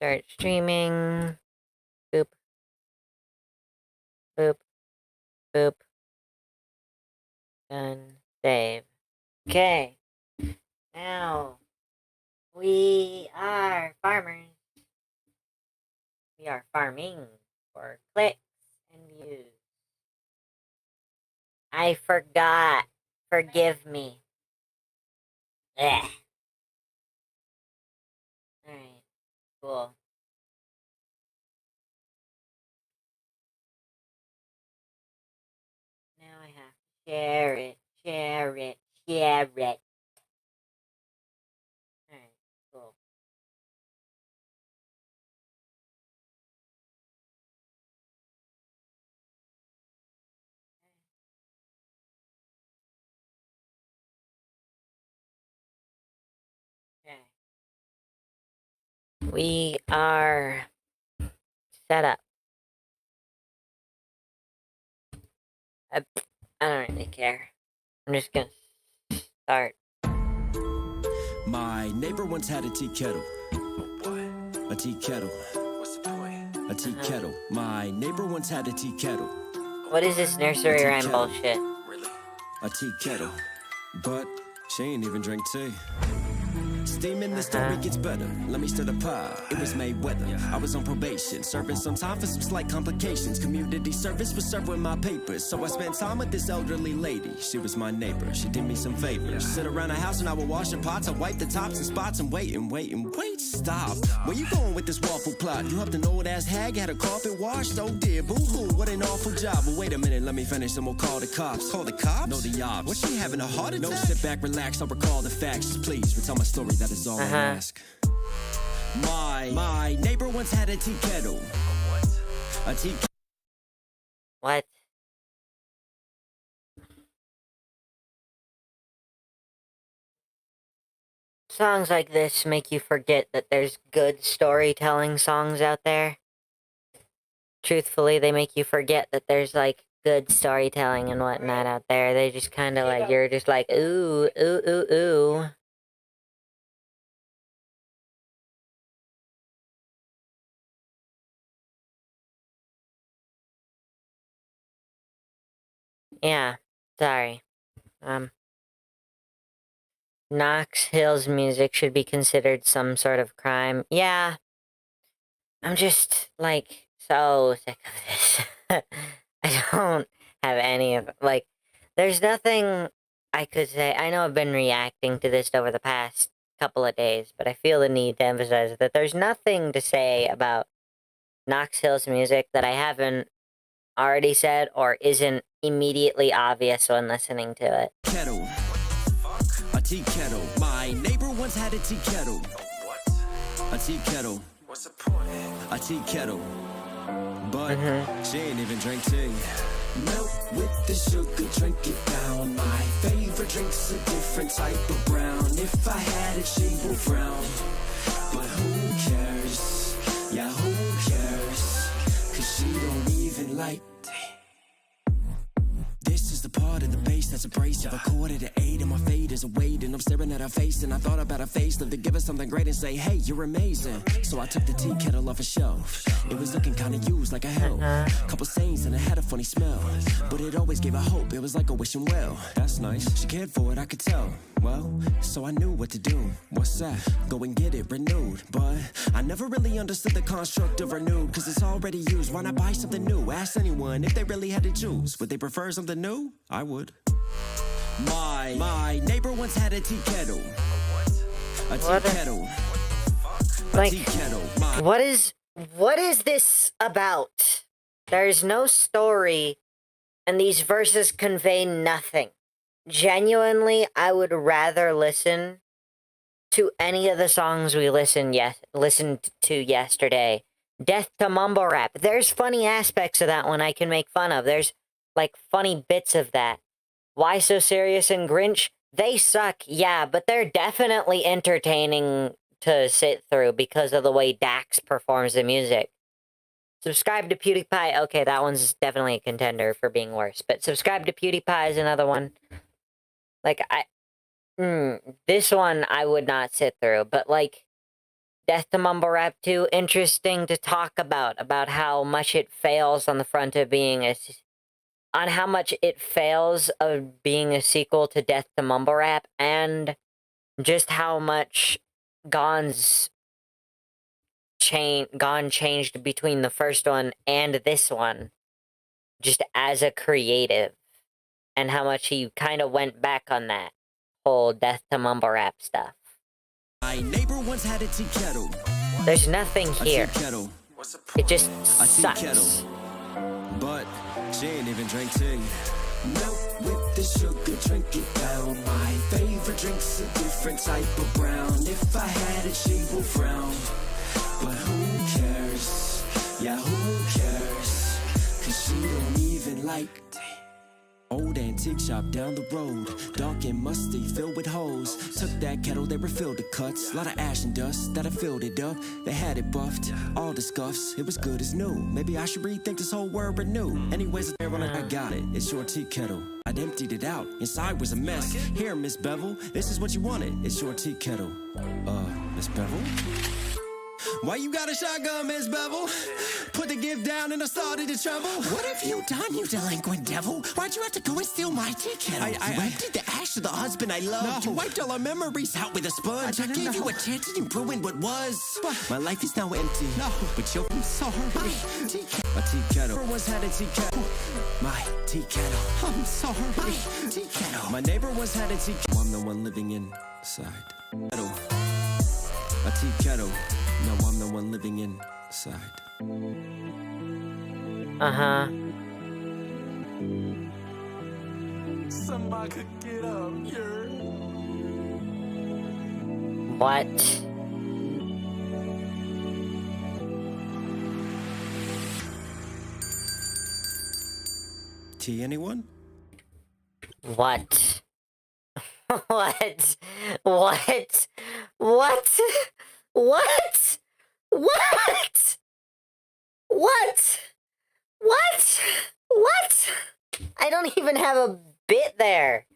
Start streaming. Boop. Boop. Boop. Done. Save. Okay. Now, we are farmers. We are farming for clicks and views. I forgot. Forgive me. Ugh. Alright. Cool. Now I have to share it. Share it. Share it. Alright. Cool. Okay. We are set up. I don't really care. I'm just gonna start. My neighbor once had a tea kettle. A tea kettle. What's the point? A tea kettle. My neighbor once had a tea kettle. What is this nursery rhyme kettle. bullshit? Really? A tea kettle. But she ain't even drink tea. Steaming, the story gets better. Let me stir the pot. It was May weather. I was on probation, serving some time for some slight complications. Community service was served with my papers, so I spent time with this elderly lady. She was my neighbor. She did me some favors. Sit around the house and I would wash the pots. I wipe the tops and spots and wait. Stop. Where you going with this waffle plot? You helped an old ass hag had a carpet washed? Oh dear, boo-hoo, what an awful job. But wait a minute, let me finish and we'll call the cops. Call the cops? No, the ops. Was she having a heart attack? No, sit back, relax, I'll recall the facts. Just please retell my story, that is all I ask. My neighbor once had a tea kettle. What? A tea kettle. What? Songs like this make you forget that there's good storytelling songs out there. Truthfully, they make you forget that there's like good storytelling and whatnot out there. They just kind of like, you're just like, ooh, ooh, ooh, ooh. Yeah, sorry. Knox Hill's music should be considered some sort of crime. Yeah, I'm just like so sick of this. I don't have any of like. There's nothing I could say. I know I've been reacting to this over the past couple of days, but I feel the need to emphasize that there's nothing to say about Knox Hill's music that I haven't already said or isn't immediately obvious when listening to it. Kettle. A tea kettle. My neighbor once had a tea kettle. What? A tea kettle. What's the point? A tea kettle. But she ain't even drink tea. Milk with the sugar, drink it down. My favorite drink's a different type of brown. If I had it, she would frown. But who cares? Yeah, who cares? Cause she don't even like tea. This is the part of the bass that's abrasive. A quarter to 8 and my fade is a weight. And I'm staring at her face and I thought about her facelift to give her something great and say, hey, you're amazing. So I took the tea kettle off a shelf. It was looking kinda used like a help. Couple stains and it had a funny smell. But it always gave her hope, it was like a wishing well. That's nice, she cared for it, I could tell. Well, so I knew what to do. What's that? Go and get it renewed. But I never really understood the construct of renewed. Cause it's already used, why not buy something new? Ask anyone if they really had to choose. Would they prefer something new? I would. My neighbor once had a tea kettle. A tea kettle. Like, A tea kettle. what is this about? There's no story, and these verses convey nothing. Genuinely, I would rather listen to any of the songs we listened to yesterday. Death to Mumble Rap. There's funny aspects of that one I can make fun of. There's like funny bits of that. Why So Serious and Grinch? They suck, yeah, but they're definitely entertaining to sit through because of the way Dax performs the music. Subscribe to PewDiePie. Okay, that one's definitely a contender for being worse. But Subscribe to PewDiePie is another one. Like, this one I would not sit through. But, like, Death to Mumble Rap 2, interesting to talk about how much it fails on the front of being on how much it fails of being a sequel to Death to Mumble Rap, and just how much Gon's Gon changed between the first one and this one, just as a creative, and how much he kind of went back on that whole Death to Mumble Rap stuff. My neighbor once had a tea kettle. There's nothing here. A tea kettle. What's the point? It just A tea sucks. kettle. But she ain't even drink tea. Milk with the sugar, drink it down. My favorite drink's a different type of brown. If I had it, she will frown. But who cares? Yeah, who cares? Cause she don't even like tea. Old antique shop down the road, dark and musty, filled with holes. Took that kettle, they refilled the cuts. Lot of ash and dust that I filled it up. They had it buffed, all the scuffs. It was good as new. Maybe I should rethink this whole word anew. Anyways, I got it. It's your tea kettle. I'd emptied it out. Inside was a mess. Here, Miss Bevel, this is what you wanted. It's your tea kettle. Miss Bevel? Why you got a shotgun, Miss Bevel? Put the gift down and I started to tremble. What have you done, you delinquent devil? Why'd you have to go and steal my tea kettle? You emptied the ash of the husband I loved. No. You wiped all our memories out with a sponge. I gave you a chance and you ruined what was. My life is now empty. No. But you're sorry. A tea kettle. Neighbor once had a tea kettle. My tea kettle. I'm sorry. My tea kettle. My neighbor once had a tea kettle. I'm the one living inside. Kettle. A tea kettle. No, I'm the one living inside. Uh-huh. Somebody could get up here. What? Tea, anyone? What? What? What? What? What? What? What? What? What? I don't even have a bit there.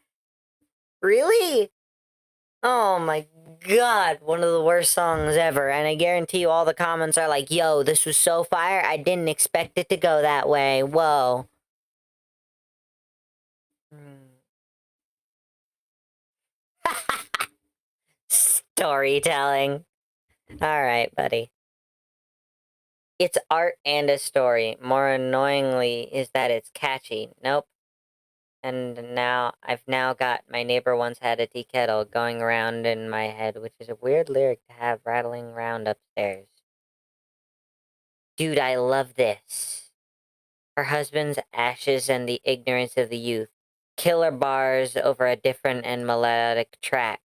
Really? Oh my god, one of the worst songs ever. And I guarantee you all the comments are like, yo, this was so fire, I didn't expect it to go that way. Whoa. Storytelling. Alright, buddy. It's art and a story. More annoyingly is that it's catchy. Nope. And now, I've now got My Neighbor Once Had a Tea Kettle going around in my head, which is a weird lyric to have rattling around upstairs. Dude, I love this. Her husband's ashes and the ignorance of the youth. Killer bars over a different and melodic track.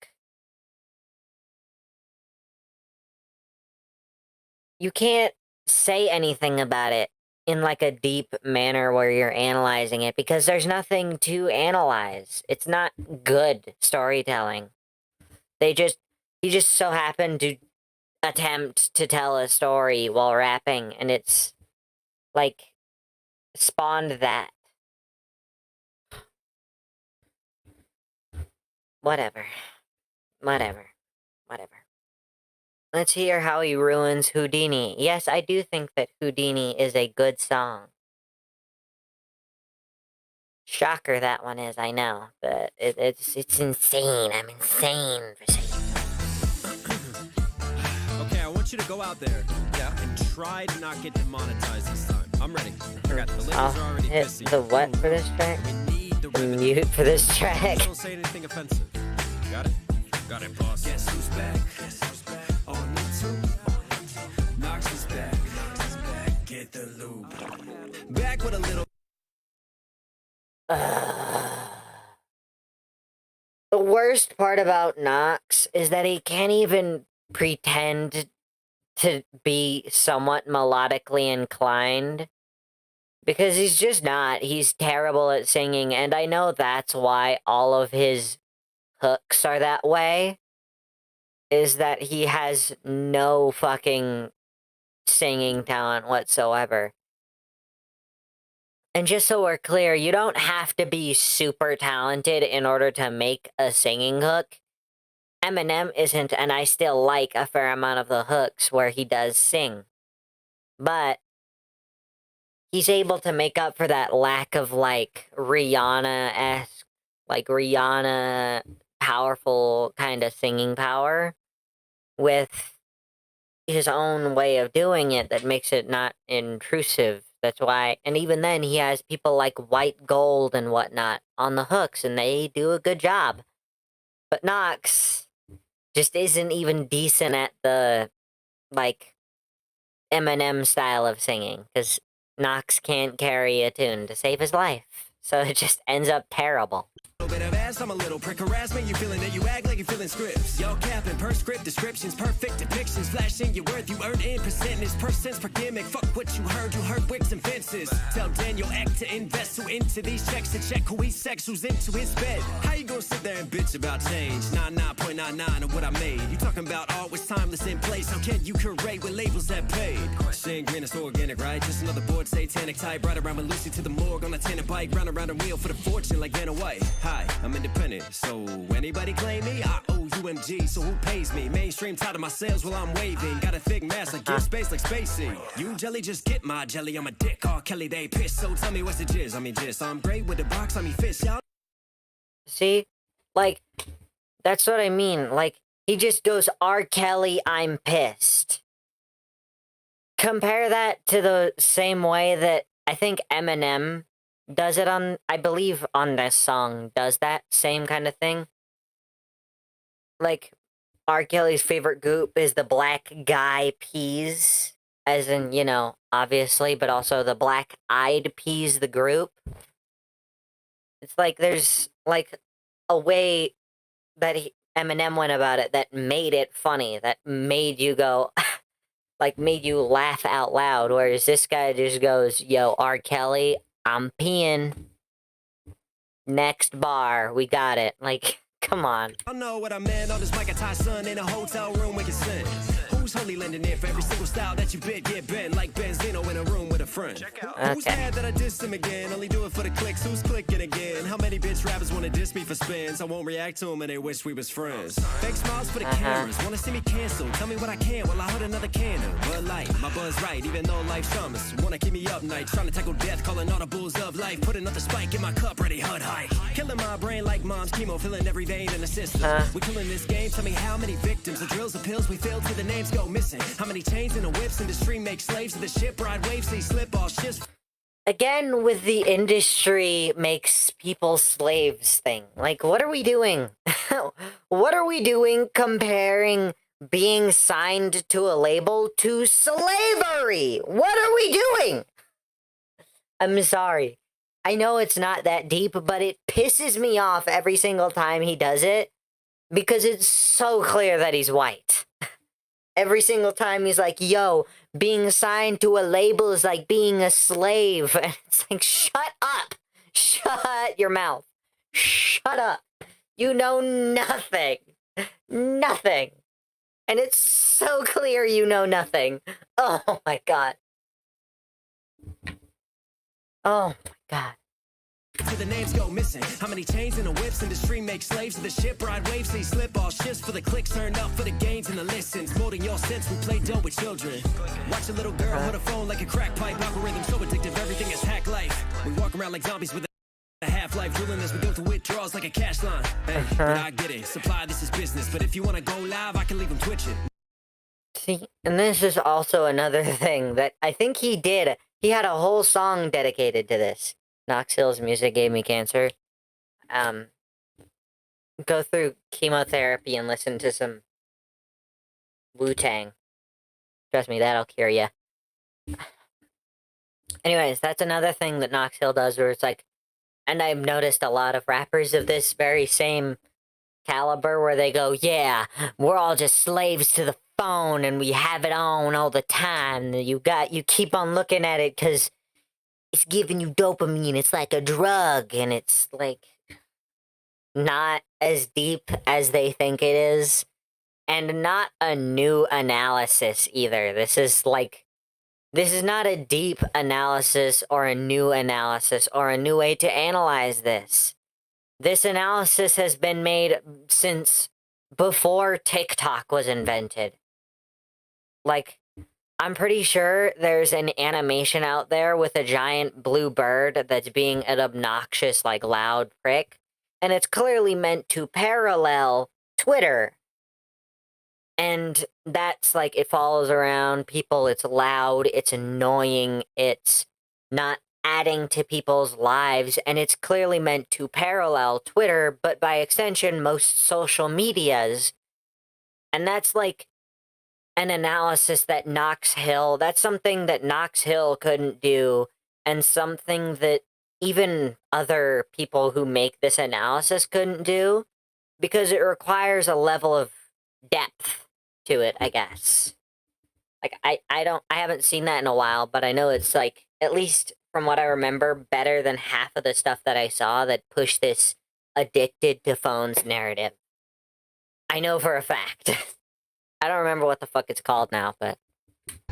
You can't say anything about it in like a deep manner where you're analyzing it because there's nothing to analyze. It's not good storytelling. He just so happened to attempt to tell a story while rapping, and it's like spawned that. Whatever. Let's hear how he ruins Houdini. Yes, I do think that Houdini is a good song. Shocker that one is, I know, but it's insane. I'm insane for saying so. Okay, I want you to go out there, and try to not get demonetized this time. I'm ready. I got the limbs I'll are already hit pissy. the what for this track? We need the The revenue. mute for this track. Don't say anything offensive. Got it? Got it, boss. Guess who's back? On YouTube. Knox is back. Get the loop. Back with a little. The worst part about Knox is that he can't even pretend to be somewhat melodically inclined. Because he's just not. He's terrible at singing, and I know that's why all of his hooks are that way. Is that he has no fucking singing talent whatsoever. And just so we're clear, you don't have to be super talented in order to make a singing hook. Eminem isn't, and I still like a fair amount of the hooks where he does sing. But he's able to make up for that lack of, like, Rihanna-esque, like, Rihanna powerful kind of singing power with his own way of doing it that makes it not intrusive. That's why, and even then, he has people like White Gold and whatnot on the hooks, and they do a good job. But Knox just isn't even decent at the, like, Eminem style of singing, because Knox can't carry a tune to save his life. So it just ends up terrible. Bit of ass, I'm a little prick harassment. You feeling that you act like you're feeling scripts. Y'all capping per script descriptions, perfect depictions, flashing your worth you earned in percentage, per cents per gimmick. Fuck what you heard wicks and fences. Tell Daniel Act to invest who into these checks to check who he's sex, who's into his bed. How you gonna sit there and bitch about change? 99.99 of what I made. You talking about art was timeless in place. How can you curate with labels that paid? Shane Green is organic, right? Just another bored satanic type. Ride around with Lucy to the morgue on a tenant bike, round around a wheel for the fortune like Vanna White. Hi, I'm independent, so anybody claim me? I owe UMG, so who pays me? Mainstream tired of my sales while I'm waving. Got a thick mask, like give space like Spacey. You jelly, just get my jelly. I'm a dick, R. Kelly, they piss. So tell me what's the jizz? I mean, just I'm great with the box, I mean, fist, y'all. See? Like, that's what I mean. Like, he just goes, R. Kelly, I'm pissed. Compare that to the same way that I think Eminem does it on, I believe on this song, does that same kind of thing. Like, R. Kelly's favorite group is the Black Guy Peas, as in, you know, obviously, but also the Black Eyed Peas, the group. It's like there's, like, a way that Eminem went about it that made it funny, that made you go, like, made you laugh out loud, whereas this guy just goes, yo, R. Kelly, I'm peeing. Next bar, we got it. Like, come on. I know what I meant. On this mic, I tie son in a hotel room we can sing. Who's holy lending it for every single style that you bid, get bent like Benzino in a room with a friend? Who's mad that I dissed him again? Only do it for the clicks. Who's clicking again? How many bitch rappers wanna diss me for spins? I won't react to them and they wish we was friends. Fake smiles for the cameras. Wanna see me cancel? Tell me what I can while I hold another candle. But light, my buzz right, even though life's traumas. Wanna keep me up night, trying to tackle death, calling all the bulls of life. Put another spike in my cup, ready hud high. Killing my brain like mom's chemo, filling every vein in the system. We killing this game. Tell me how many victims, the drills, the pills we filled till the names go missing. How many chains in the whips industry make slaves of the ship ride waves, they slip all shifts. Again, with the industry makes people slaves thing. Like, what are we doing? What are we doing comparing being signed to a label to slavery? What are we doing? I'm sorry. I know it's not that deep, but it pisses me off every single time he does it because it's so clear that he's white. Every single time he's like, yo, being signed to a label is like being a slave. And it's like, shut up. Shut your mouth. Shut up. You know nothing. Nothing. And it's so clear you know nothing. Oh my God. Oh my God. Till the names go missing. How many chains in the whips industry make slaves of the ship ride waves, they slip all shifts for the clicks, turned up for the gains and the listens. Molding your sense, we play dough with children. Watch a little girl hold a phone like a crack pipe. Algorithm so addictive, everything is hack life. We walk around like zombies with a half-life drilling as we go through withdrawals like a cash line. Hey, but I get it. Supply, this is business. But if you want to go live, I can leave them twitching. See, and this is also another thing that I think he did. He had a whole song dedicated to this. Knox Hill's music gave me cancer. Go through chemotherapy and listen to some Wu-Tang. Trust me, that'll cure you. Anyways, that's another thing that Knox Hill does where it's like, and I've noticed a lot of rappers of this very same caliber where they go, yeah, we're all just slaves to the phone and we have it on all the time. You keep on looking at it because it's giving you dopamine. It's like a drug, and it's like not as deep as they think it is, and not a new analysis either. This is not a deep analysis or a new analysis or a new way to analyze this. This analysis has been made since before TikTok was invented. Like, I'm pretty sure there's an animation out there with a giant blue bird that's being an obnoxious, like, loud prick, and it's clearly meant to parallel Twitter. And that's like, it follows around people, it's loud, it's annoying, it's not adding to people's lives, and it's clearly meant to parallel Twitter, but by extension, most social medias. And that's like an analysis that that's something that Knox Hill couldn't do, and something that even other people who make this analysis couldn't do, because it requires a level of depth to it, I guess. Like, I haven't seen that in a while, but I know it's like, at least from what I remember, better than half of the stuff that I saw that pushed this addicted to phones narrative. I know for a fact. I don't remember what the fuck it's called now, but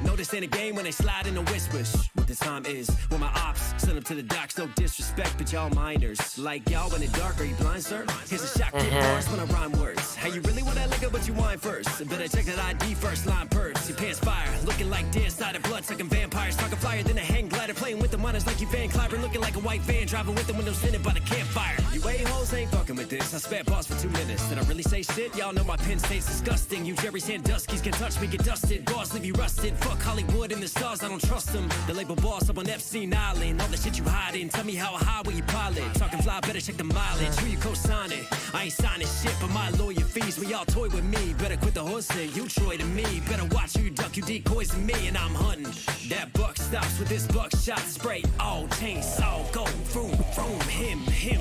Notice in a game when they slide in the whispers. What the time is when my ops send them to the docks. No disrespect, but y'all minors. Like y'all when it's dark, are you blind, sir? Here's a shot, bars when I rhyme words. How you really want that liquor, but you wine first. Better check that ID first, line purse. Your pants fire, looking like deer side of blood sucking vampires. Talking flyer than a hang glider, playing with the minors like you Van Cliber. Looking like a white van, driving with the windows tinted by the campfire. You a-holes ain't fucking with this. I spare balls for 2 minutes. Did I really say shit? Y'all know my pen stays disgusting. You Jerry Sandusky's can touch me, get dusted. Bars leave you rusted. Fuck Hollywood and the stars, I don't trust them. The label boss up on Epstein Island. All the shit you hiding. Tell me how high will you pilot? Talking fly, better check the mileage. Who you co-signing? I ain't signing shit, but my lawyer fees. When y'all toy with me, better quit the horsing. You Troy to me. Better watch who you duck, you decoys to me, and I'm hunting. That buck stops with this buckshot spray. All chainsaw, go, vroom, vroom, him.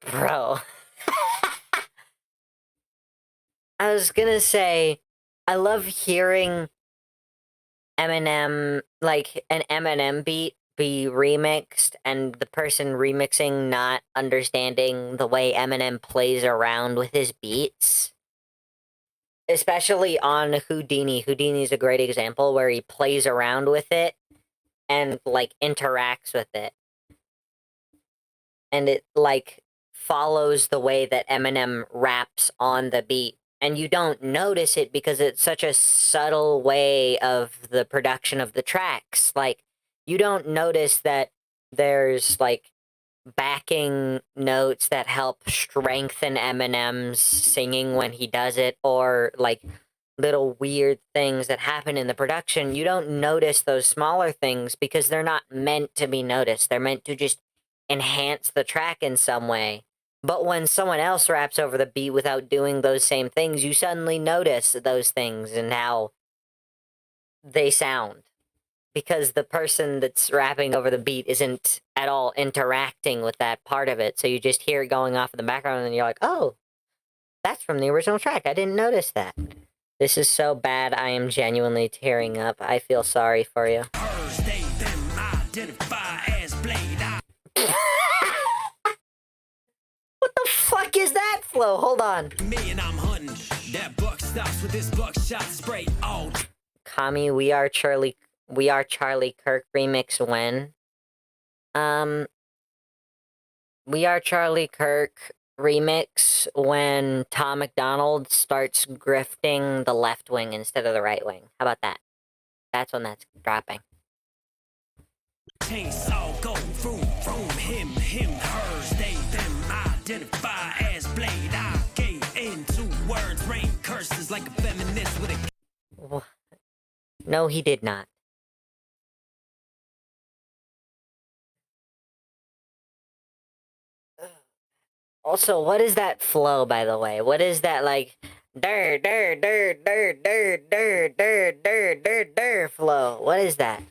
bro. I was gonna say, I love hearing Eminem, like an Eminem beat be remixed, and the person remixing not understanding the way Eminem plays around with his beats. Especially on Houdini. Houdini's a great example where he plays around with it and, like, interacts with it. And it, like, follows the way that Eminem raps on the beat. And you don't notice it because it's such a subtle way of the production of the tracks. Like, you don't notice that there's, like, backing notes that help strengthen Eminem's singing when he does it, or, like, little weird things that happen in the production. You don't notice those smaller things because they're not meant to be noticed. They're meant to just enhance the track in some way. But when someone else raps over the beat without doing those same things, you suddenly notice those things and how they sound. Because the person that's rapping over the beat isn't at all interacting with that part of it. So you just hear it going off in the background and you're like, oh, that's from the original track. I didn't notice that. This is so bad. I am genuinely tearing up. I feel sorry for you. What the fuck is that flow? Hold on. Me and I'm hunting. That buck stops with this buckshot spray. Oh. Kami, We Are Charlie Kirk remix when? We Are Charlie Kirk remix when Tom McDonald starts grifting the left wing instead of the right wing. How about that? That's when that's dropping. Chainsaw, go, vroom, vroom, him, hers, they, them, identify as blade. I gave in 2 words, rain curses like a feminist with a... No, he did not. Also, what is that flow, by the way? What is that, like, der flow? What is that?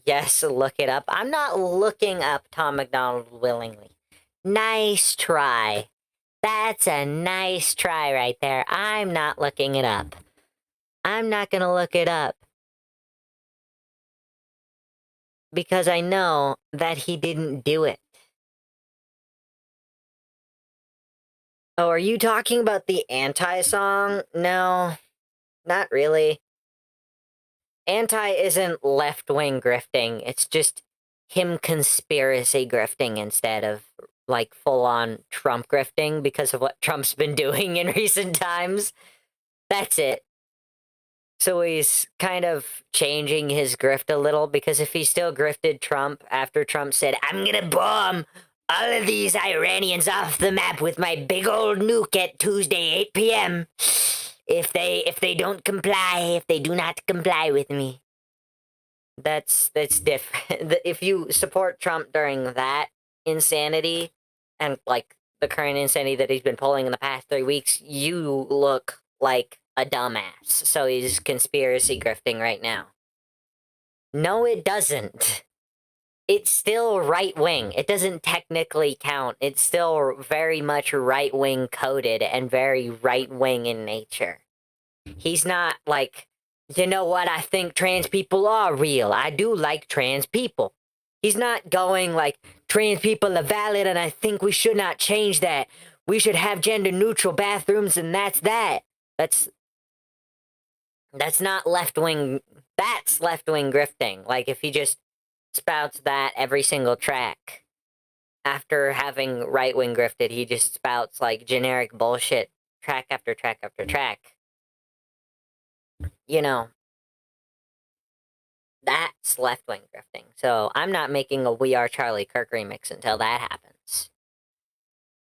Yes, look it up. I'm not looking up Tom McDonald willingly. Nice try. That's a nice try right there. I'm not looking it up. I'm not gonna look it up. Because I know that he didn't do it. Oh, are you talking about the Anti song? No, not really. Anti isn't left-wing grifting. It's just him conspiracy grifting instead of like full on Trump grifting because of what Trump's been doing in recent times. That's it. So he's kind of changing his grift a little, because if he still grifted Trump after Trump said, "I'm gonna bomb all of these Iranians off the map with my big old nuke at Tuesday 8 p.m. if they don't comply, if they do not comply with me." That's different. If you support Trump during that insanity and like the current insanity that he's been pulling in the past 3 weeks, you look like a dumbass. So he's conspiracy grifting right now. No, it doesn't. It's still right wing. It doesn't technically count. It's still very much right wing coded and very right wing in nature. He's not like, you know what, I think trans people are real. I do like trans people. He's not going like, trans people are valid and I think we should not change that. We should have gender neutral bathrooms and that's that. That's not left wing. That's left wing grifting. Like if he just spouts that every single track after having right wing grifted, he just spouts like generic bullshit track after track after track. You know, that's left wing grifting. So I'm not making a We Are Charlie Kirk remix until that happens.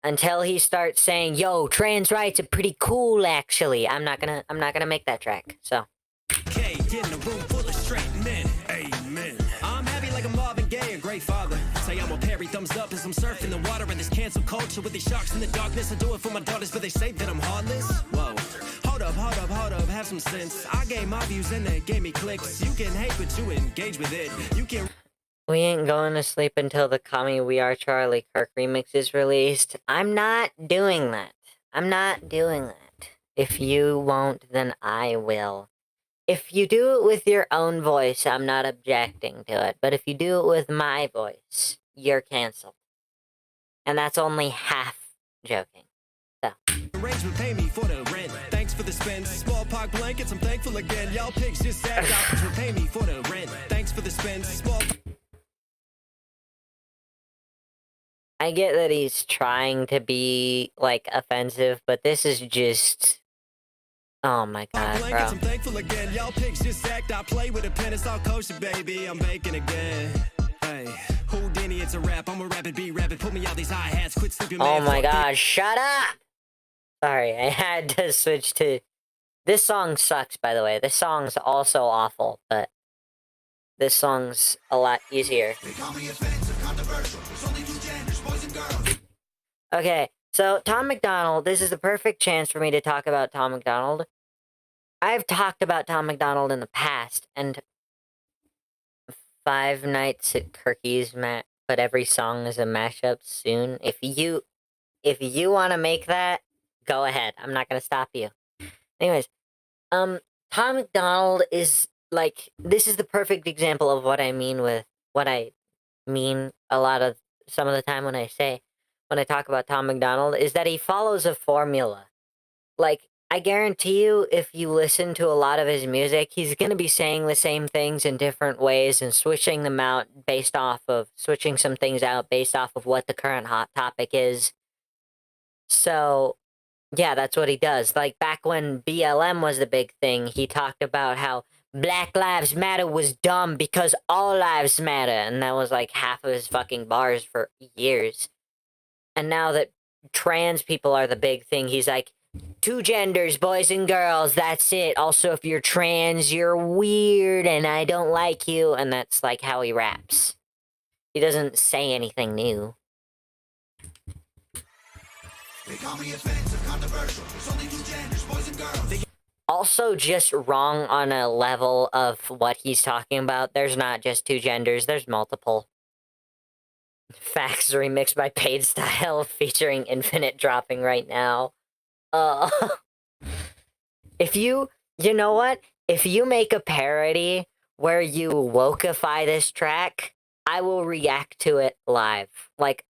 Until he starts saying, "Yo, trans rights are pretty cool, actually." I'm not gonna make that track. So. Okay, get in a room full of straight men. Amen. I'm happy like I'm Marvin Gaye, a great father. Say I'm a Perry, thumbs up as I'm surfing the water in this cancel culture with these sharks in the darkness. I do it for my daughters, but they say that I'm heartless. Whoa. Hold up, have some sense. I gave my views and they gave me clicks. You can hate, but you engage with it. You can. We ain't going to sleep until the Call Me We Are Charlie Kirk remix is released. I'm not doing that. I'm not doing that. If you won't, then I will. If you do it with your own voice, I'm not objecting to it. But if you do it with my voice, you're canceled. And that's only half joking. So. Arrangement pay me for the rent. Thanks for the spend. Smallpox blankets, I'm thankful again. Y'all pigs just sacked out. Pay me for the rent. Thanks for the spend. I get that he's trying to be, like, offensive, but this is just... Oh my god, bro. I'm thankful again. Y'all pigs just act. I play with a pen. It's all kosher, baby. I'm baking again. Hey, Houdini, it's a rap. I'm a rapid beat rapid. Put me out these hi-hats. Quit sleeping, man. Oh my god, shut up! Sorry, I had to switch to... This song sucks, by the way. This song's also awful, but... This song's a lot easier. Okay, so Tom McDonald, this is the perfect chance for me to talk about Tom McDonald. I've talked about Tom McDonald in the past, and Five Nights at Kirky's but every song is a mashup soon. If you want to make that, go ahead. I'm not gonna stop you. Anyways, Tom McDonald is like, this is the perfect example of what I mean with what I mean some of the time when I talk about Tom McDonald, is that he follows a formula. Like, I guarantee you, if you listen to a lot of his music, he's going to be saying the same things in different ways and switching some things out based off of what the current hot topic is. So, yeah, that's what he does. Like, back when BLM was the big thing, he talked about how Black Lives Matter was dumb because all lives matter. And that was like half of his fucking bars for years. And now that trans people are the big thing, he's like, 2 genders, boys and girls, that's it. Also, if you're trans, you're weird and I don't like you. And that's like how he raps. He doesn't say anything new. They call me offensive, controversial. There's only 2 genders, boys and girls. Also just wrong on a level of what he's talking about. There's not just 2 genders, there's multiple. Facts remixed by Paid Style featuring Infinite dropping right now. If you know what? If you make a parody where you wokeify this track, I will react to it live. Like,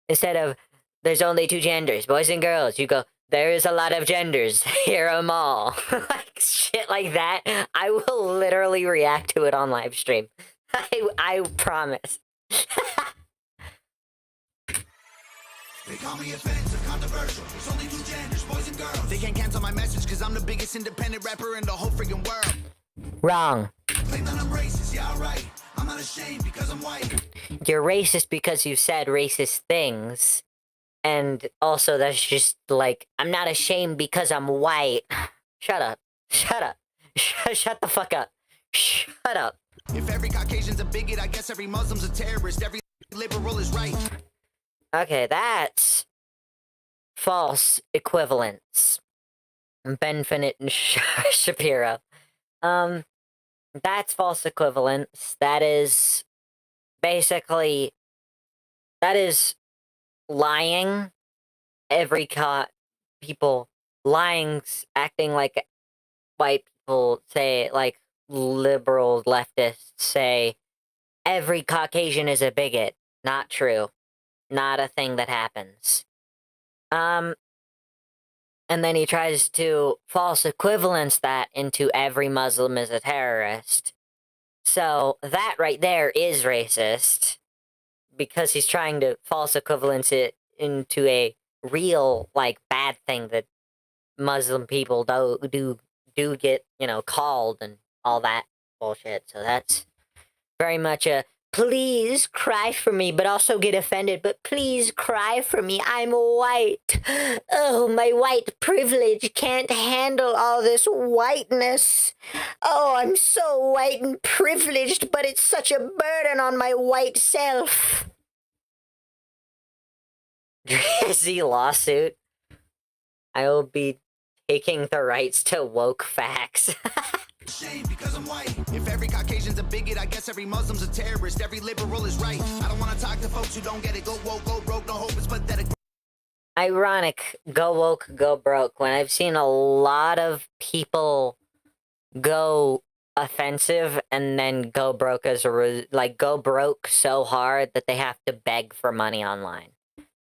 instead of, there's only 2 genders, boys and girls, you go, there is a lot of genders, hear 'em all. Like, shit like that. I will literally react to it on live stream. I promise. They call me offensive, controversial. It's only two genders, boys and girls. They can't cancel my message because I'm the biggest independent rapper in the whole freaking world. Wrong. Claim that I'm racist, yeah, alright. I'm not ashamed because I'm white. You're racist because you said racist things. And also, that's just like, I'm not ashamed because I'm white. Shut up. Shut up. Shut the fuck up. Shut up. If every Caucasian's a bigot, I guess every Muslim's a terrorist. Every liberal is right. Okay, that's false equivalence. Benfinite and Shapiro. That's false equivalence. That is basically, that is lying. Every people lying, acting like white people say, like liberal leftists say, every Caucasian is a bigot. Not true. Not a thing that happens. And then he tries to false equivalence that into every Muslim is a terrorist. So that right there is racist, because he's trying to false equivalence it into a real, like, bad thing that Muslim people do get, called and all that bullshit. So that's very much a please cry for me, but also get offended, but please cry for me. I'm white. Oh, my white privilege can't handle all this whiteness. Oh, I'm so white and privileged, but it's such a burden on my white self. Drizzy lawsuit. I will be taking the rights to woke facts. Shame because I'm white. If every Caucasian's a bigot, I guess every Muslim's a terrorist. Every liberal is right. I don't want to talk to folks who don't get it. Go woke, go broke, no hope, it's pathetic. Ironic, go woke, go broke, when I've seen a lot of people go offensive and then go broke as go broke so hard that they have to beg for money online.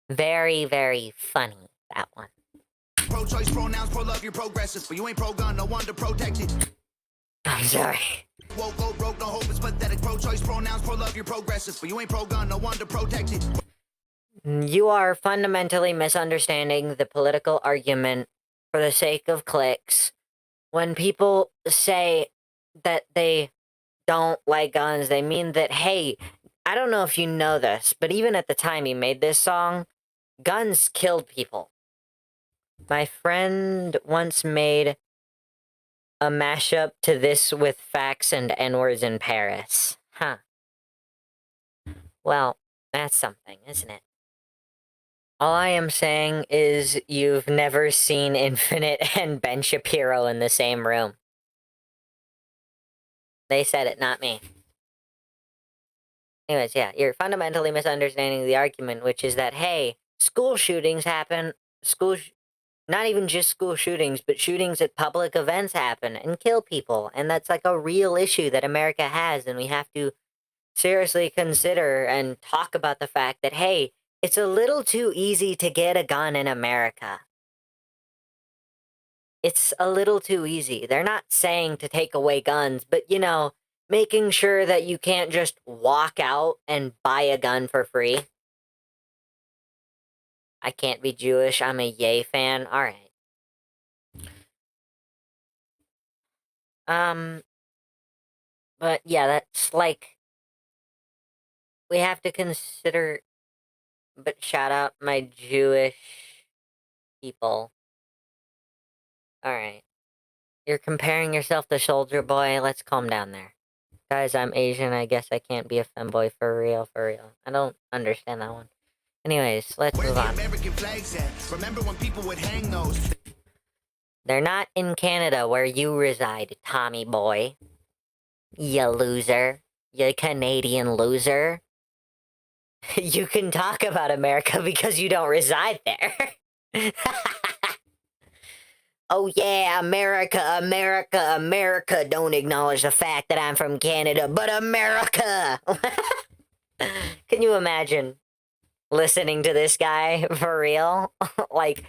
Very, very funny, that one. Pro-choice pronouns, pro-love, you're progressive, but you ain't pro-gun, no one to protect it. I'm sorry. Woke, go broke, no hope, it's pathetic. Pro-choice pronouns, pro-love, you're progressive, but you ain't pro-gun, no one to protect it. You are fundamentally misunderstanding the political argument for the sake of clicks. When people say that they don't like guns, they mean that, hey, I don't know if you know this, but even at the time he made this song, guns killed people. My friend once made a mashup to this with facts and N-words in Paris. Huh. Well, that's something, isn't it? All I am saying is you've never seen Infinite and Ben Shapiro in the same room. They said it, not me. Anyways, yeah, you're fundamentally misunderstanding the argument, which is that, hey, school shootings happen, not even just school shootings, but shootings at public events happen and kill people, and that's like a real issue that America has, and we have to seriously consider and talk about the fact that, hey, it's a little too easy to get a gun in America. It's a little too easy. They're not saying to take away guns, but, making sure that you can't just walk out and buy a gun for free. I can't be Jewish. I'm a Yay fan. All right. But yeah, that's like, we have to consider, but shout out my Jewish people. All right. You're comparing yourself to Soldier Boy. Let's calm down there. Guys, I'm Asian. I guess I can't be a femboy for real, for real. I don't understand that one. Anyways, let's Where move the on. American flags at? Remember when people would hang those? They're not in Canada where you reside, Tommy boy. You loser. You Canadian loser. You can talk about America because you don't reside there. Oh yeah, America, America, America don't acknowledge the fact that I'm from Canada, but America! Can you imagine listening to this guy for real? Like,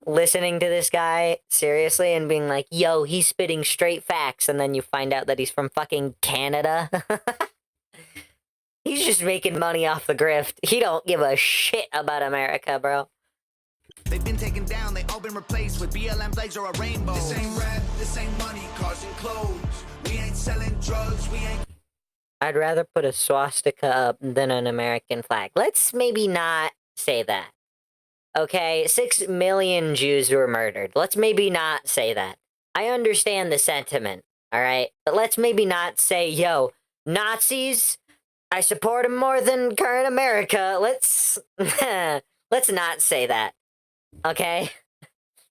listening to this guy seriously and being like, yo, he's spitting straight facts, and then you find out that he's from fucking Canada? He's just making money off the grift. He don't give a shit about America, bro. They've been taken down, they all been replaced with BLM flags or a rainbow. This ain't rap, this ain't money, cars and clothes. We ain't selling drugs, we ain't. I'd rather put a swastika up than an American flag. Let's maybe not say that. Okay, 6 million Jews were murdered. Let's maybe not say that. I understand the sentiment, alright? But let's maybe not say, yo, Nazis, I support them more than current America. Let's not say that. Okay?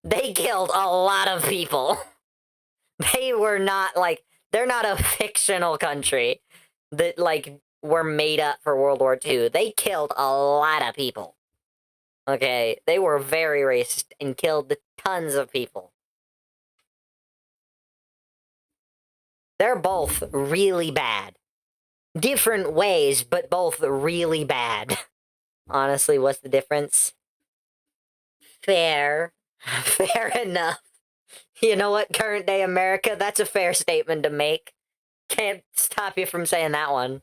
They killed a lot of people. They were not, like, they're not a fictional country that, like, were made up for World War II. They killed a lot of people. Okay? They were very racist and killed tons of people. They're both really bad. Different ways, but both really bad. Honestly, what's the difference? Fair. Fair enough. You know what, current day America? That's a fair statement to make. Can't stop you from saying that one.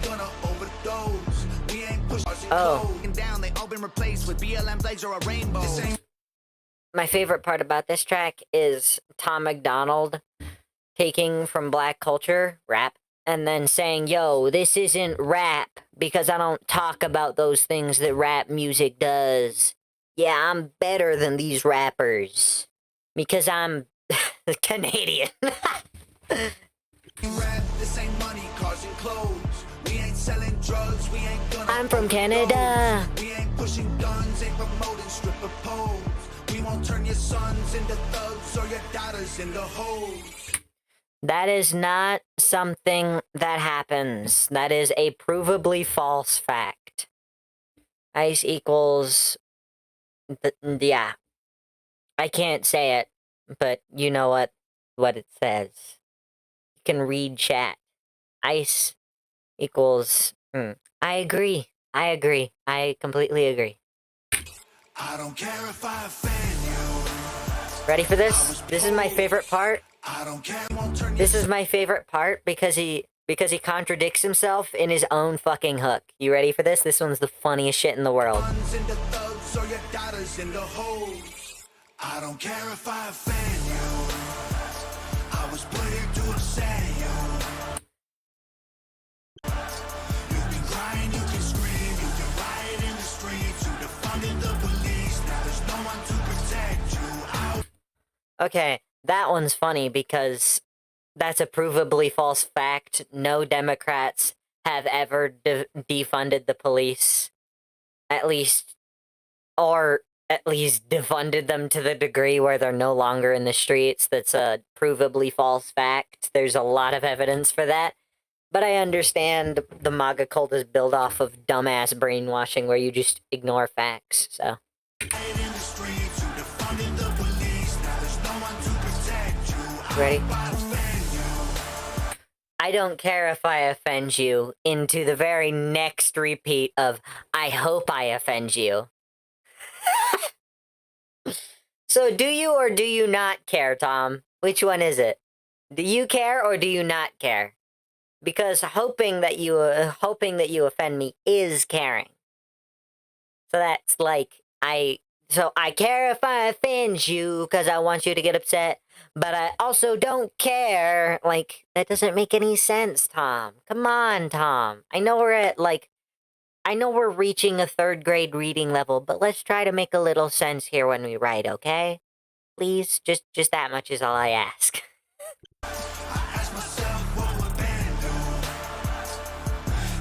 Gonna overdose. We ain't pushing Oh. down, they all been replaced with BLM flags or a rainbow. This ain't My favorite part about this track is Tom McDonald taking from black culture, rap, and then saying, yo, this isn't rap because I don't talk about those things that rap music does. Yeah, I'm better than these rappers because I'm Canadian. rap, this ain't money, cars and clothes. We ain't selling drugs, we ain't gonna. I'm from Canada. We ain't pushing guns, ain't promoting stripper poles. We won't turn your sons into thugs or your daughters into hoes. That is not something that happens. That is a provably false fact. ICE equals... yeah. I can't say it, but you know what it says. You can read chat. ICE equals... I agree. I completely agree. I don't care if I offend you. Ready for this? This is my favorite part. I don't care, won't turn This is my favorite part because he contradicts himself in his own fucking hook. You ready for this? This one's the funniest shit in the world. sons into thugs or your daughters into hoes. I don't care if I offend you. I was put here to upset you. You can cry and you can scream, you can riot in the streets, you defunded the police, now there's no one to protect you. Okay, that one's funny because that's a provably false fact. No Democrats have ever defunded the police. Or at least defunded them to the degree where they're no longer in the streets. That's a provably false fact. There's a lot of evidence for that. But I understand the MAGA cult is built off of dumbass brainwashing where you just ignore facts, so. Ready? I don't care if I offend you into the very next repeat of I hope I offend you. So do you or do you not care, Tom? Which one is it? Do you care or do you not care? Because hoping that you offend me is caring. So that's like I care if I offend you because I want you to get upset, but I also don't care. Like, that doesn't make any sense, Tom. Come on, Tom. I know we're reaching a 3rd grade reading level, but let's try to make a little sense here when we write, okay? Please, just that much is all I ask.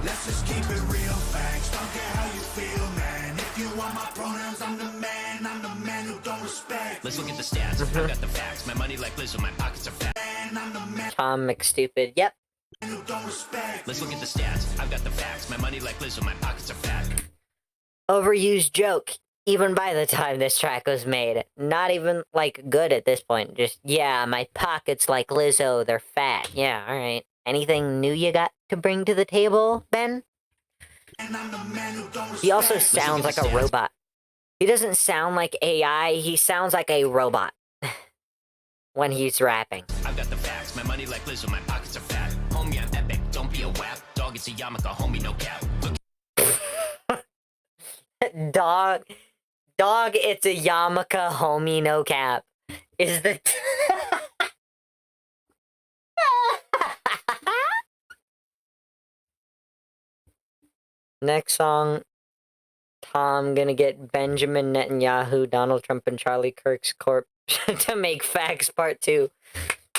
Let's just keep it real facts. Don't care how you feel, man. If you want my pronouns, I'm the man who don't respect. Let's look at the stats. I got the facts. My money like Lizzo, my pockets are fat. Man, I'm the man Tom McStupid. Yep. who don't respect. Let's look at the stats. I've got the facts. My money like Lizzo, my pockets are fat. Overused joke. Even by the time this track was made. Not even, like, good at this point. Just, yeah, my pockets like Lizzo, they're fat. Yeah, alright. Anything new you got to bring to the table, Ben? And I'm the man who don't He also respect. sounds like a robot. He doesn't sound like AI, he sounds like a robot. When he's rapping. I've got the facts. My money like Lizzo, my pockets are fat. Homie, I'm epic. Don't be a wap dog. dog, it's a yarmulke, homie, no cap. Look Dog, it's a yarmulke, homie, no cap. Is the next song? Tom gonna get Benjamin Netanyahu, Donald Trump, and Charlie Kirk's corpse to make Facts Part 2.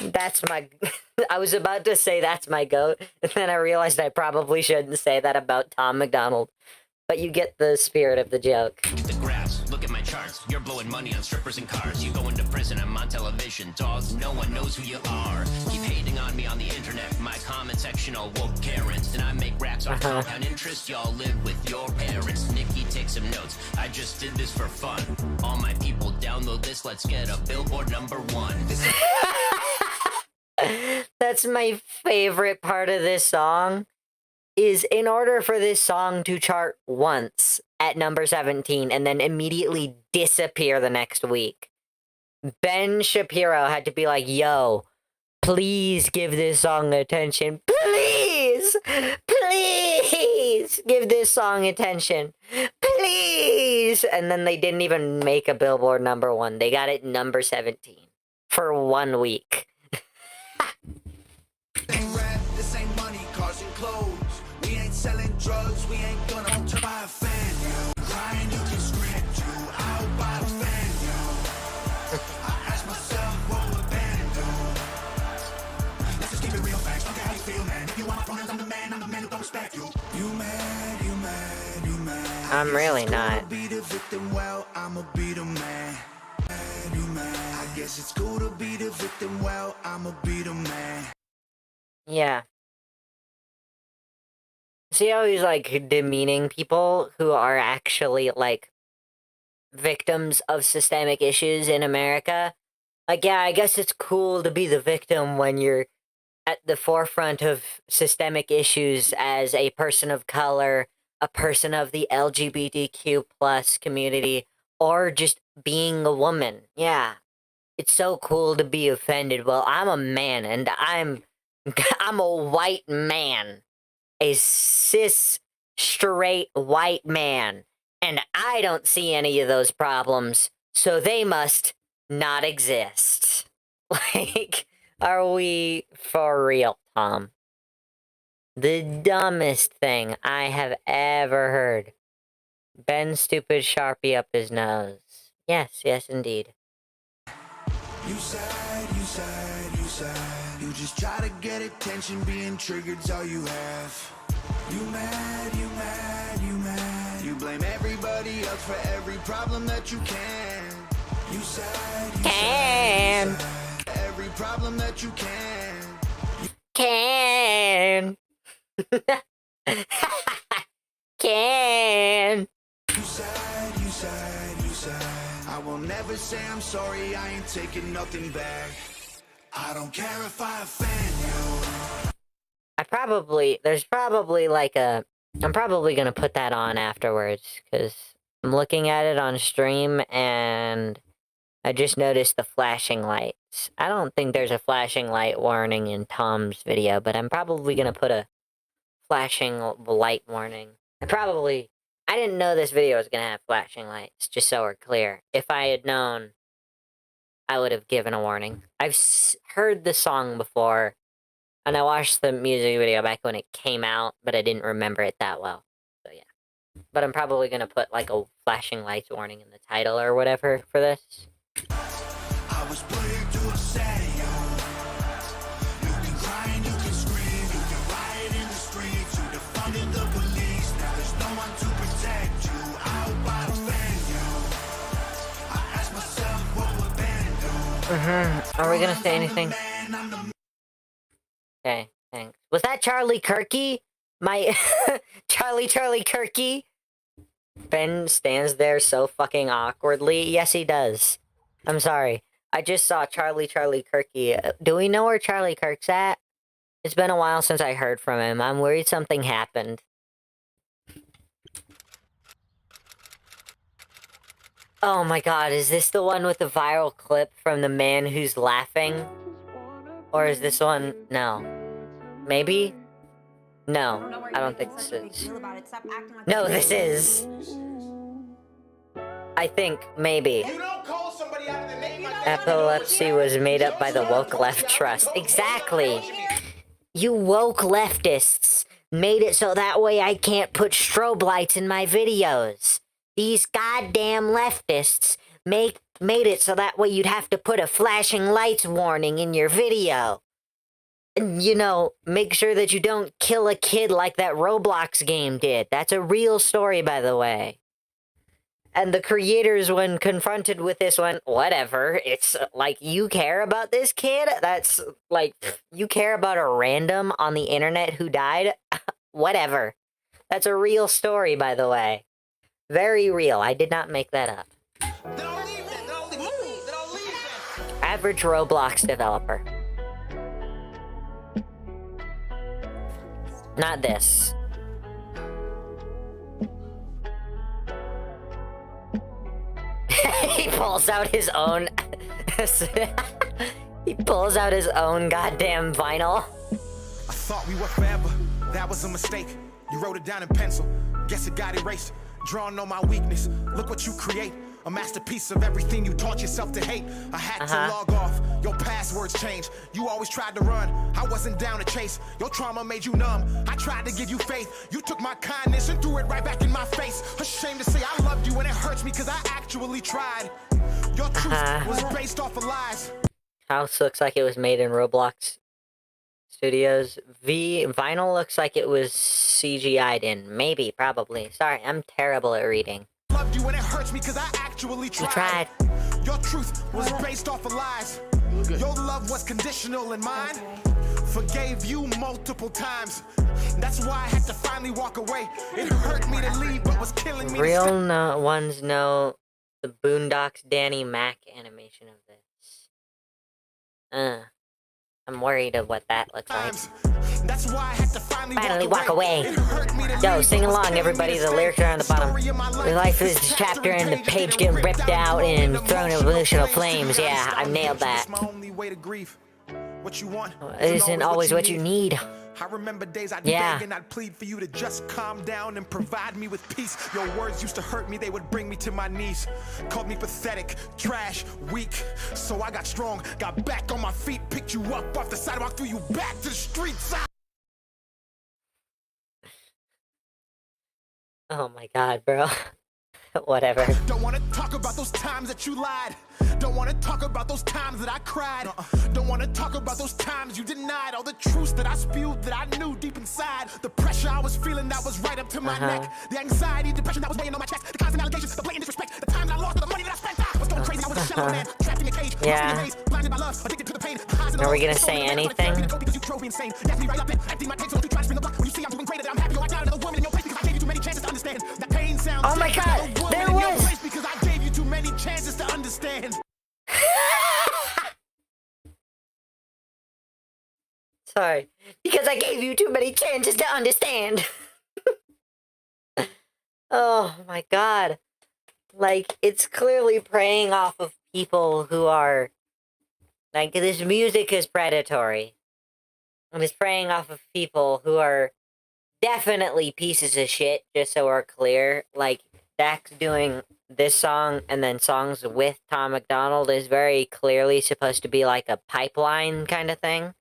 That's my. I was about to say that's my goat, and then I realized I probably shouldn't say that about Tom McDonald. But you get the spirit of the joke. at the graphs, look at my charts. You're blowing money on strippers and cars. You go into prison, I'm on television. Dogs, no one knows who you are. Keep hating on me on the internet. My comment section all woke Karens. And I make racks off compound interest. Y'all live with your parents. Nikki, take some notes. I just did this for fun. All my people download this. Let's get a Billboard #1. That's my favorite part of this song. Is in order for this song to chart once at number 17 and then immediately disappear the next week, Ben Shapiro had to be like, yo, please give this song attention. Please! Please give this song attention. Please! And then they didn't even make a Billboard #1. They got it number 17 for 1 week. Ain't rap, this ain't money, cars and clothes. We ain't selling drugs, we ain't gonna buy a fan, yo. Crying, you can scream, you. I'll buy a fan, yo. I ask myself, what would Ben do? Let's just keep it real facts, don't care how you feel, man. If you want my pronouns, I'm the man who don't respect you. You mad, you mad, you mad. I'm really not. Be the victim, well, I'ma be the man. You mad. I guess it's cool to be the victim, well, I'ma be the man. Yeah. See how he's like demeaning people who are actually like victims of systemic issues in America? Like, yeah, I guess it's cool to be the victim when you're at the forefront of systemic issues as a person of color, a person of the LGBTQ plus community, or just being a woman. Yeah. It's so cool to be offended. Well, I'm a man and I'm a white man. A cis, straight white man. And I don't see any of those problems, so they must not exist. Like, are we for real, Tom? The dumbest thing I have ever heard. Ben stupid Sharpie up his nose. Yes, yes, indeed. You sad, you sad, you sad. You just try to get attention, being triggered's all you have. You mad, you mad, you mad. You blame everybody else for every problem that you can. You sad, you sad, you sad. Every problem that you can. Can. Can. You sad, you sad, you sad. I will never say I'm sorry, I ain't taking nothing back. I don't care if I offend you. There's probably like I'm probably gonna put that on afterwards, because I'm looking at it on stream and I just noticed the flashing lights. I don't think there's a flashing light warning in Tom's video, but I'm probably gonna put a flashing light warning. I didn't know this video was gonna have flashing lights, just so we're clear. If I had known, I would have given a warning. I've heard the song before, and I watched the music video back when it came out, but I didn't remember it that well. So yeah. But I'm probably gonna put like a flashing lights warning in the title or whatever for this. I was put here to upset you. You can cry and you can scream. You can riot in the streets. You defunded the police. Now there's no one to protect you. I hope I offend you. I ask myself, what would Ben do? Are we gonna say anything? Okay, thanks. Was that Charlie Kirky? My Charlie Kirky? Ben stands there so fucking awkwardly. Yes, he does. I'm sorry. I just saw Charlie Kirky. Do we know where Charlie Kirk's at? It's been a while since I heard from him. I'm worried something happened. Oh my god, is this the one with the viral clip from the man who's laughing? Or is this one? No. Maybe? No, know where I you're don't think making this such a big is. deal about it. Stop acting like No, a this is. I think, maybe. You don't call somebody out of the name like Epilepsy was made up by the woke left trust. Exactly. You woke leftists made it so that way I can't put strobe lights in my videos. These goddamn leftists made it so that way you'd have to put a flashing lights warning in your video. And, you know, make sure that you don't kill a kid like that Roblox game did. That's a real story, by the way. And the creators, when confronted with this, went, whatever. It's like, you care about this kid? That's like, you care about a random on the internet who died? Whatever. That's a real story, by the way. Very real. I did not make that up. Average Roblox developer. Not this. He pulls out his own. He pulls out his own goddamn vinyl. I thought we were forever. That was a mistake. You wrote it down in pencil. Guess it got erased. Drawing on my weakness. Look what you create. A masterpiece of everything you taught yourself to hate. I had to log off. Your passwords changed. You always tried to run. I wasn't down to chase. Your trauma made you numb. I tried to give you faith. You took my kindness and threw it right back in my face. Ashamed to say I loved you and it hurts me because I actually tried. Your truth was based off of lies. House looks like it was made in Roblox Studios. Vinyl looks like it was CGI'd in. Maybe, probably. Sorry, I'm terrible at reading. Loved you and it hurts me because I actually tried. You tried. Your truth was based off of lies. Your love was conditional and mine forgave you multiple times. That's why I had to finally walk away. It hurt me to leave, but was killing me. Real ones know the Boondocks Danny Mac animation of this. I'm worried of what that looks like. That's why I had to finally walk away. Yo, sing along, everybody. The lyrics are on the bottom. The life is the chapter and the page getting ripped out and thrown in emotional flames. Yeah, I nailed that. Isn't always what you need. I remember days I'd beg and I'd plead for you to just calm down and provide me with peace. Your words used to hurt me, they would bring me to my knees. Called me pathetic, trash, weak. So I got strong, got back on my feet, picked you up off the sidewalk, threw you back to the streets. Oh my god, bro. Whatever. Don't want to talk about those times that you lied. Don't want to talk about those times that I cried. Don't want to talk about those times you denied all the truths that I spewed that I knew deep inside. The pressure I was feeling that was right up to my neck. The anxiety, depression that was weighing on my chest. The constant allegations, the blatant disrespect. The times I lost, the money that I spent. I was going crazy. I was a shallow man, trapped in a cage. Yeah. Blinded by love, addicted to the pain. Are we gonna say anything? Because you drove me insane. Left me right up and empty my tank, so don't you try to spin the block. When you see I'm doing greater, I'm happy. I got another woman in your place because I gave you too many chances to understand. That pain sounds. Oh my god, there was. Because I gave you too many chances to understand. Sorry. Because I gave you too many chances to understand. Oh my god. Like, it's clearly preying off of people who are... Like, this music is predatory. And it's preying off of people who are definitely pieces of shit, just so we're clear. Like, Dax doing this song and then songs with Tom McDonald is very clearly supposed to be like a pipeline kind of thing.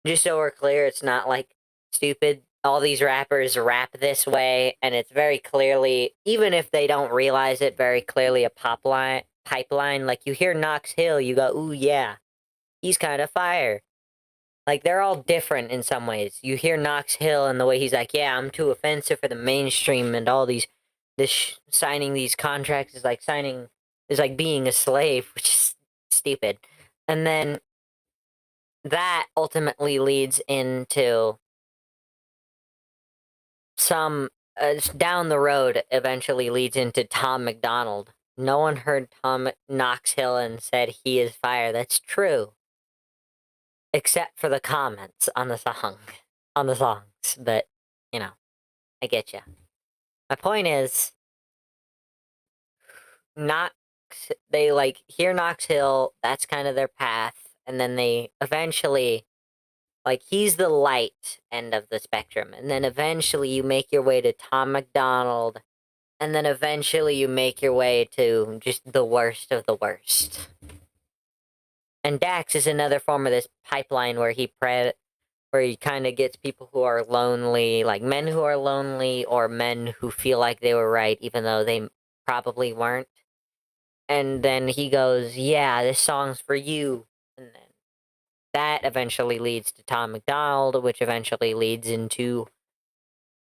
Just so we're clear, it's not like stupid. All these rappers rap this way, and it's very clearly, even if they don't realize it, very clearly a pipeline. Like, you hear Knox Hill, you go, ooh, yeah, he's kind of fire. Like, they're all different in some ways. You hear Knox Hill and the way he's like, yeah, I'm too offensive for the mainstream, and all these, signing these contracts is like being a slave, which is stupid. And then that ultimately leads into some, down the road, eventually leads into Tom McDonald. No one heard Tom Knox Hill and said he is fire. That's true. Except for the comments on the songs. But, you know, I get you. My point is, they like hear Knox Hill, that's kind of their path, and then they eventually Like, he's the light end of the spectrum. And then eventually you make your way to Tom McDonald. And then eventually you make your way to just the worst of the worst. And Dax is another form of this pipeline where he kind of gets people who are lonely, like men who are lonely or men who feel like they were right even though they probably weren't. And then he goes, yeah, this song's for you. And then that eventually leads to Tom McDonald, which eventually leads into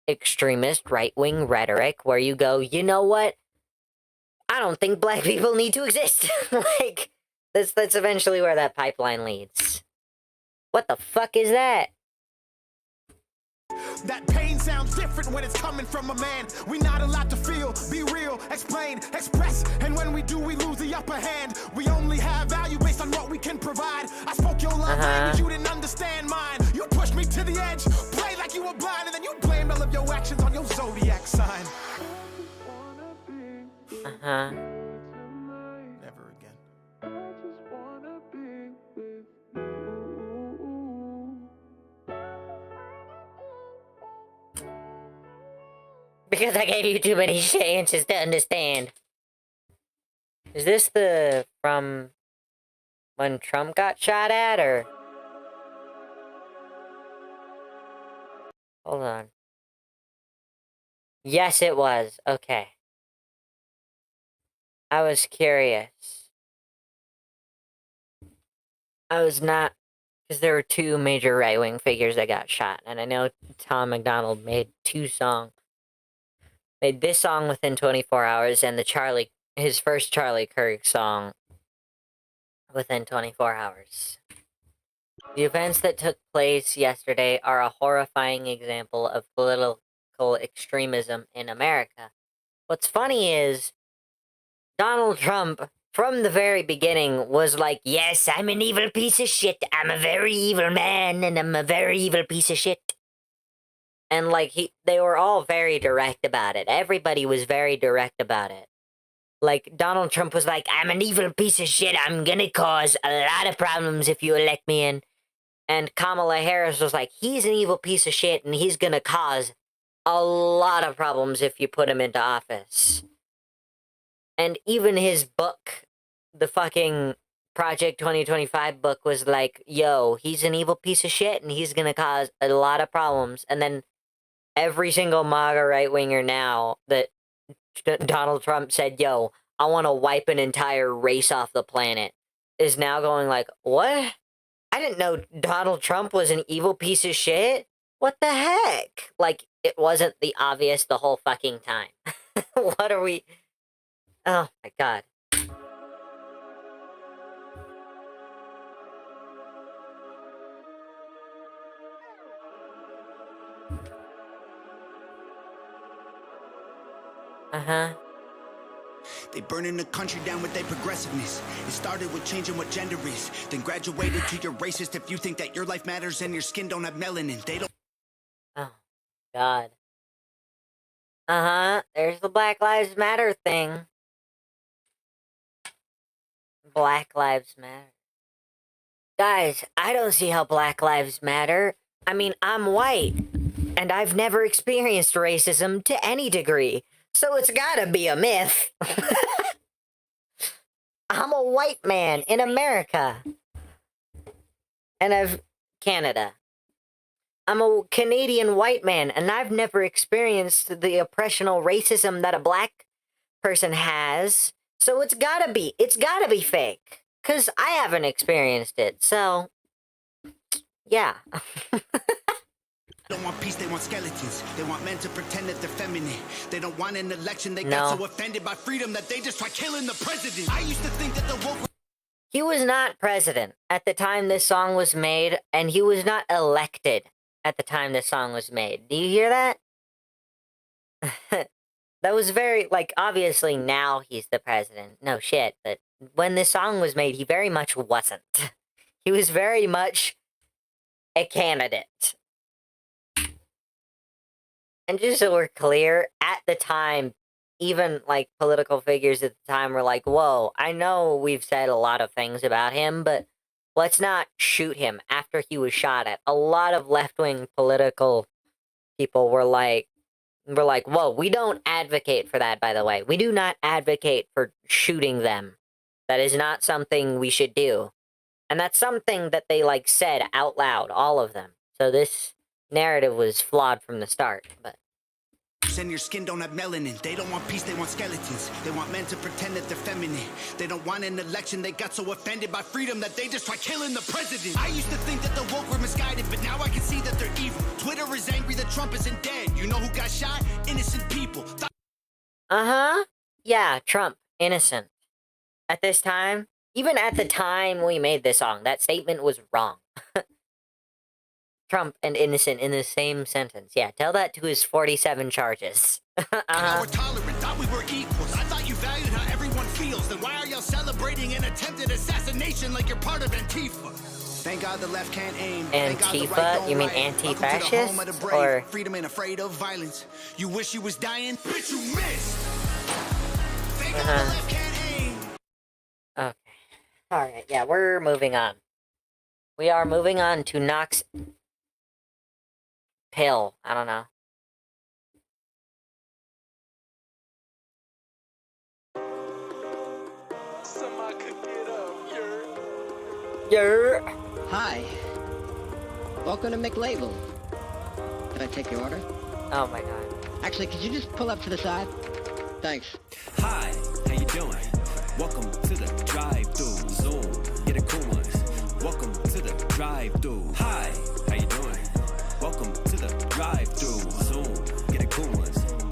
extremist right-wing rhetoric where you go, you know what? I don't think black people need to exist. Like, that's eventually where that pipeline leads. What the fuck is that? That pain sounds different when it's coming from a man. We not allowed to feel, be real, explain, express. And when we do, we lose the upper hand. We only have value based on what we can provide. I spoke your love language, you didn't understand mine. You pushed me to the edge, play like you were blind, and then you blame all of your actions on your zodiac sign. Never again. Because I gave you too many chances to understand. Is this the from when Trump got shot at, or? Hold on. Yes, it was. Okay. I was curious. I was not, because there were two major right-wing figures that got shot, and I know Tom McDonald made this song within 24 hours, and his first Charlie Kirk song within 24 hours. The events that took place yesterday are a horrifying example of political extremism in America. What's funny is Donald Trump, from the very beginning, was like, yes, I'm an evil piece of shit. I'm a very evil man, and I'm a very evil piece of shit. And, like, they were all very direct about it. Everybody was very direct about it. Like, Donald Trump was like, I'm an evil piece of shit. I'm gonna cause a lot of problems if you elect me in. And Kamala Harris was like, he's an evil piece of shit, and he's gonna cause a lot of problems if you put him into office. And even his book, the fucking Project 2025 book, was like, yo, he's an evil piece of shit, and he's gonna cause a lot of problems. And then every single MAGA right-winger now that Donald Trump said, yo, I want to wipe an entire race off the planet, is now going like, what? I didn't know Donald Trump was an evil piece of shit? What the heck? Like, it wasn't the obvious the whole fucking time. What are we... Oh, my God. They burning the country down with their progressiveness. It started with changing what gender is, then graduated to your racist if you think that your life matters and your skin don't have melanin. They don't. Oh, God. There's the Black Lives Matter thing. Black Lives Matter. Guys, I don't see how Black Lives matter. I mean, I'm white, and I've never experienced racism to any degree, so it's gotta be a myth. I'm a white man in America. And Canada. I'm a Canadian white man, and I've never experienced the oppressional racism that a black person has, so it's gotta be fake. 'Cause I haven't experienced it, so... yeah. Don't want peace, they want skeletons. They want men to pretend that they're feminine. They don't want an election, they got so offended by freedom that they just try killing the president. I used to think that the woke... He was not president at the time this song was made, and he was not elected at the time this song was made. Do you hear that? That was very, like, obviously now he's the president. No shit, but when this song was made, he very much wasn't. He was very much a candidate. And just so we're clear, at the time, even, like, political figures at the time were like, whoa, I know we've said a lot of things about him, but let's not shoot him after he was shot at. A lot of left-wing political people were like, whoa, we don't advocate for that, by the way. We do not advocate for shooting them. That is not something we should do. And that's something that they, like, said out loud, all of them. So this narrative was flawed from the start, but... And your skin don't have melanin. They don't want peace, they want skeletons. They want men to pretend that they're feminine. They don't want an election. They got so offended by freedom that they just try killing the president. I used to think that the woke were misguided, but now I can see that they're evil. Twitter is angry that Trump isn't dead. You know who got shot? Innocent people. Uh-huh. Yeah, Trump. Innocent. At this time, even at the time we made this song, that statement was wrong. Trump and innocent in the same sentence. Yeah, tell that to his 47 charges. We're tolerant, thought we were equals. I thought you valued how everyone feels. Then why are y'all celebrating an attempted assassination like you're part of Antifa? Thank God the left can't aim. Antifa? You mean anti-fascist? Or freedom and afraid of violence. You wish you was dying? Bitch, you missed! Thank God the left can't aim. Okay. Alright, yeah, we're moving on. We are moving on to Knox Pill. I don't know. Hi. Welcome to McLabel. Can I take your order? Oh my god. Actually, could you just pull up to the side? Thanks. Hi, how you doing? Welcome to the drive-thru. Zoom, get a cool one. Welcome to the drive-thru. Hi, how you doing? Welcome to the drive-thru. Zoom, get a cool one.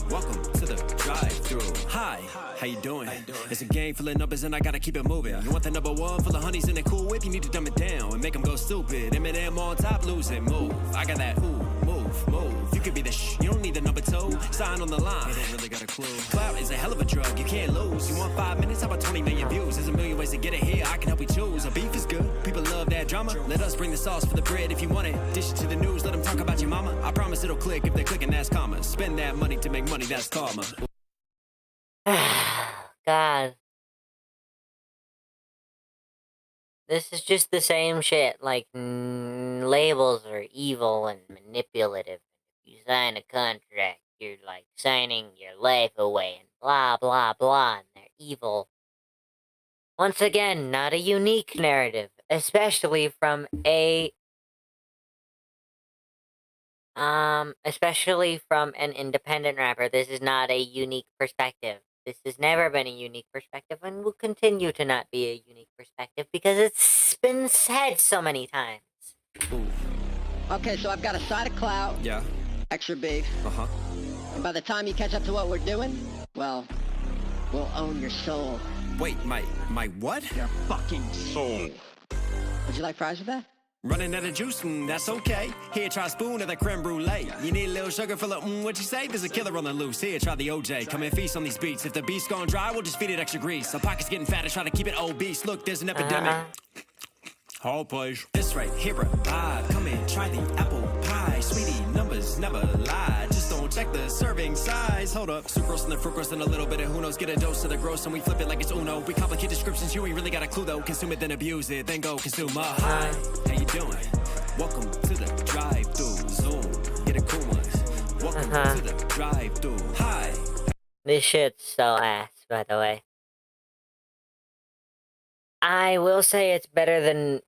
Welcome to the drive-thru. Hi, how you doing? It's a game full of numbers and I gotta keep it moving. You want the number one full of honeys in a cool whip? You need to dumb it down and make them go stupid. Eminem on top, losing, move. I got that ooh, move. You could be the you don't need the number two. Sign on the line. You don't really got a clue. Clout is a hell of a drug, you can't lose. You want 5 minutes? How about 20 million views? There's a million ways to get it here, I can help you choose. A beef is good, people love that drama. Let us bring the sauce for the bread if you want it. Dish it to the news, let them talk about your mama. I promise it'll click if they're clicking, that's karma. Spend that money to make money, that's karma. God. This is just the same shit. Like, labels are evil and manipulative. If you sign a contract, you're like signing your life away and blah, blah, blah, and they're evil. Once again, not a unique narrative, especially from especially from an independent rapper. This is not a unique perspective. This has never been a unique perspective and will continue to not be a unique perspective because it's been said so many times. Ooh. Okay, so I've got a side of clout. Yeah. Extra beef. Uh-huh. And by the time you catch up to what we're doing, well, we'll own your soul. Wait, my what? Your fucking soul. Would you like fries with that? Running out of juice, that's okay. Here, try a spoon of that creme brulee. You need a little sugar full of, what you say? There's a killer on the loose. Here, try the OJ. Come and feast on these beats. If the beat's gone dry, we'll just feed it extra grease. Our pocket's getting fatter, try to keep it obese. Look, there's an epidemic. All place. This right here, a vibe. Come and try the apple pie. Sweetie, numbers never lie. Just don't check the serving size. Hold up. Sucrose and the fructose and a little bit of who knows. Get a dose of the gross and we flip it like it's Uno. We complicate descriptions, you ain't really got a clue though. Consume it, then abuse it, then go consume. Hi, how you doing? Welcome to the drive-thru. Zoom, get a cool one. Welcome to the drive-thru. Hi. This shit's so ass, by the way. I will say it's better than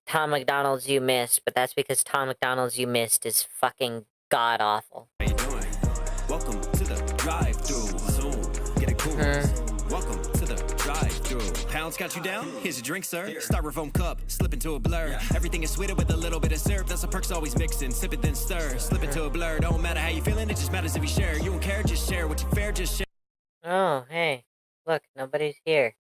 Tom McDonald's You Missed, but that's because Tom McDonald's You Missed is fucking god-awful. How you doing? Welcome to the drive-thru. Zoom, get a cool one. Welcome to the drive-thru. Pounds got you down? Here's your drink, sir. Styrofoam cup, slip into a blur. Everything is sweeter with a little bit of syrup. That's the perks always mixing. Sip it then stir. Slip into a blur. Don't matter how you feeling, it just matters if you share. You don't care, just share. What you fair, just share. Oh, hey. Look, nobody's here.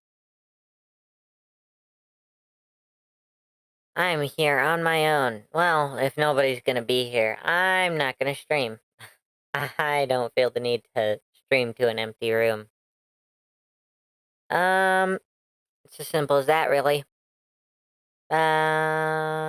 I'm here on my own. Well, if nobody's gonna be here, I'm not gonna stream. I don't feel the need to stream to an empty room. It's as simple as that, really.